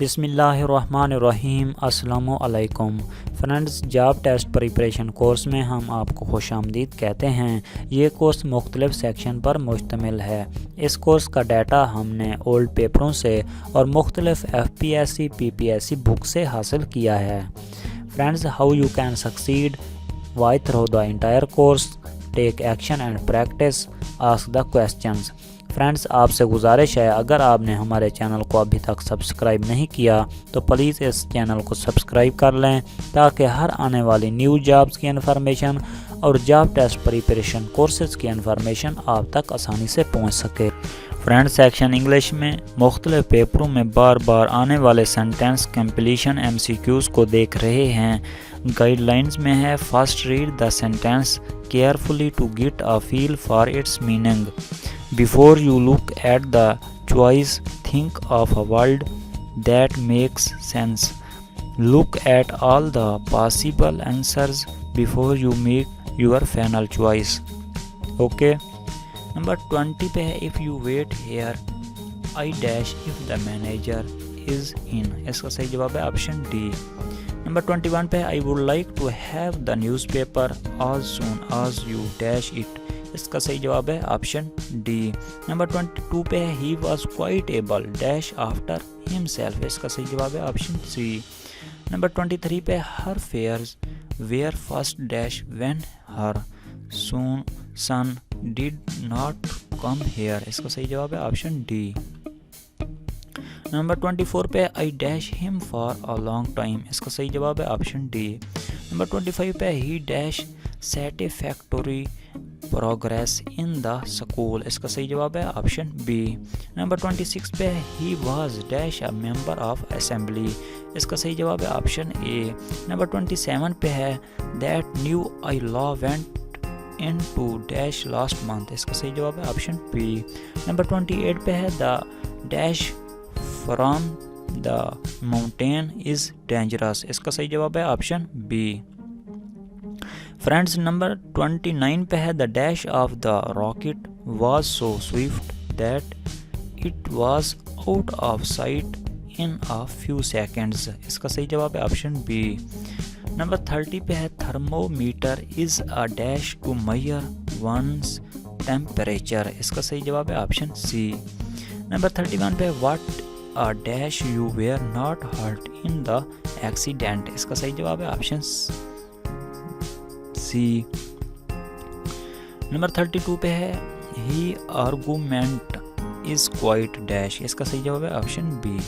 बिस्मिल्लाहिर्रहमानिर्रहीम अस्सलामु अलैकुम friends, job test preparation course में हम आपको खुशामदीद कहते हैं। ये कोर्स मुख्तलिफ सेक्शन पर मुश्तमिल है। इस कोर्स का डाटा हमने ओल्ड पेपरों से और मुख्तलिफ FPSC PPSC बुक से हासिल किया है। Friends, how you can succeed why through the entire course, take action and practice, ask the questions. Friends, आपसे गुजारिश है, अगर आपने हमारे चैनल को अभी तक सब्सक्राइब नहीं किया तो प्लीज़ इस चैनल को सब्सक्राइब कर लें ताकि हर आने वाली न्यू जॉब्स की इन्फॉर्मेशन और जॉब टेस्ट प्रिपरेशन कोर्सेज़ की इन्फॉर्मेशन आप तक आसानी से पहुंच सके। फ्रेंड्स, सेक्शन इंग्लिश में मुख्तलिफ पेपरों में बार बार आने वाले सेंटेंस कंप्लीशन MCQs को देख रहे हैं। गाइडलाइंस में है, first read the sentence carefully to get a feel for its meaning. Before you look at the choice, think of a word that makes sense. Look at all the possible answers before you make your final choice. Okay. Number 20 पे है, if you wait here, I dash if the manager is in. इसका सही जवाब है option D. Number 21 पे है, I would like to have the newspaper as soon as you dash it. इसका सही जवाब है ऑप्शन डी। नंबर 22 पे है, he was quite able dash after himself. इसका सही जवाब है ऑप्शन सी। नंबर 23 पे, her fears were first dash when her son did not come here. इसका सही जवाब है ऑप्शन डी। नंबर 24 पे, I dash him for a long time. इसका सही जवाब है ऑप्शन डी। नंबर 25 पे, he dash satisfactory progress in the school. इसका सही जवाब है ऑप्शन बी। नंबर 26 पे, he was dash a member of assembly. इसका सही जवाब है ऑप्शन ए। नंबर 27 पे है, that new I law went into dash last month. इसका सही जवाब है ऑप्शन बी। नंबर 28 पे है, the dash from the mountain is dangerous. इसका सही जवाब है ऑप्शन बी। फ्रेंड्स, नंबर 29 पे है, the dash of the rocket was so Swift that it was out of site in a few seconds. इसका सही जवाब है ऑप्शन बी। नंबर 30 पे है, thermometer is a dash to measure one's temperature. इसका सही जवाब है ऑप्शन सी। नंबर 31 पे, what a dash you were not hurt in the accident. इसका सही जवाब है ऑप्शन सी। नंबर 32 पे है, he argument is quite dash. इसका सही जवाब है ऑप्शन बी।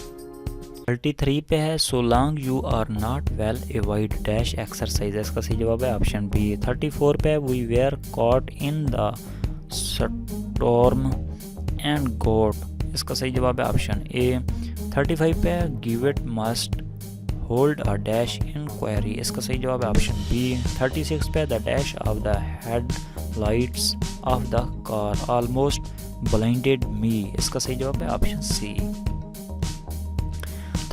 33 पे है, so long you are not well avoid dash exercise. इसका सही जवाब है ऑप्शन बी। 34 पे, we were caught in the storm and got. इसका सही जवाब है ऑप्शन ए। 35 पे, give it must hold a dash inquiry. इसका सही जवाब है ऑप्शन बी। 36 पे, the dash of the head lights of the car almost blinded me. इसका सही जवाब है ऑप्शन सी।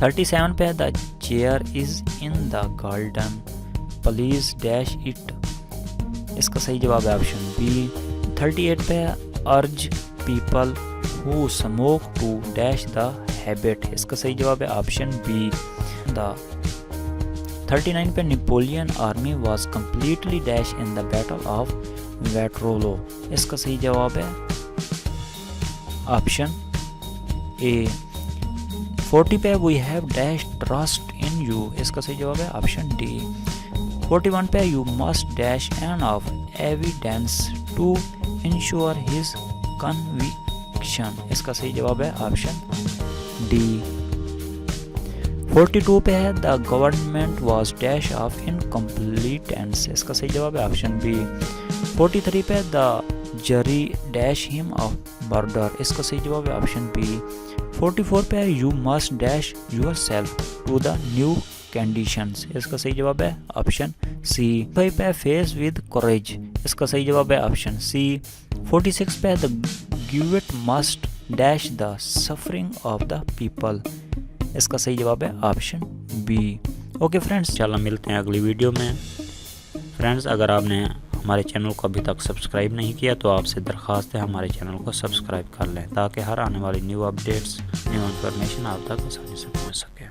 37 पे, the chair is in the garden please dash it. इसका सही जवाब है ऑप्शन बी। 38 पे, urge people who smoke to dash the habit. इसका सही जवाब है ऑप्शन बी। 39 पे, Napoleon army was completely dash in the battle of Waterloo. इसका सही जवाब है ऑप्शन ए। 40 पे, we have dash trust in you. इसका सही जवाब है ऑप्शन डी। 41 पे, you must dash an of evidence to ensure his conviction. इसका सही जवाब है ऑप्शन डी। 42 पे है, the government was dash of incompetence. इसका सही जवाब है ऑप्शन बी। 43 पे, the jury dash him of murder. इसका सही जवाब है ऑप्शन बी। 44 पे, you must dash yourself to the new conditions. इसका सही जवाब है ऑप्शन सी। 5 पे, फेस विद करेज। इसका सही जवाब है ऑप्शन सी। 46 पे, the give it must dash the suffering of the people. इसका सही जवाब है ऑप्शन बी। ओके फ्रेंड्स, चलो मिलते हैं अगली वीडियो में। फ्रेंड्स, अगर आपने हमारे चैनल को अभी तक सब्सक्राइब नहीं किया तो आपसे दरख्वास्त है हमारे चैनल को सब्सक्राइब कर लें ताकि हर आने वाली न्यू अपडेट्स न्यू इन्फॉर्मेशन आप तक आसानी से पहुँच सके।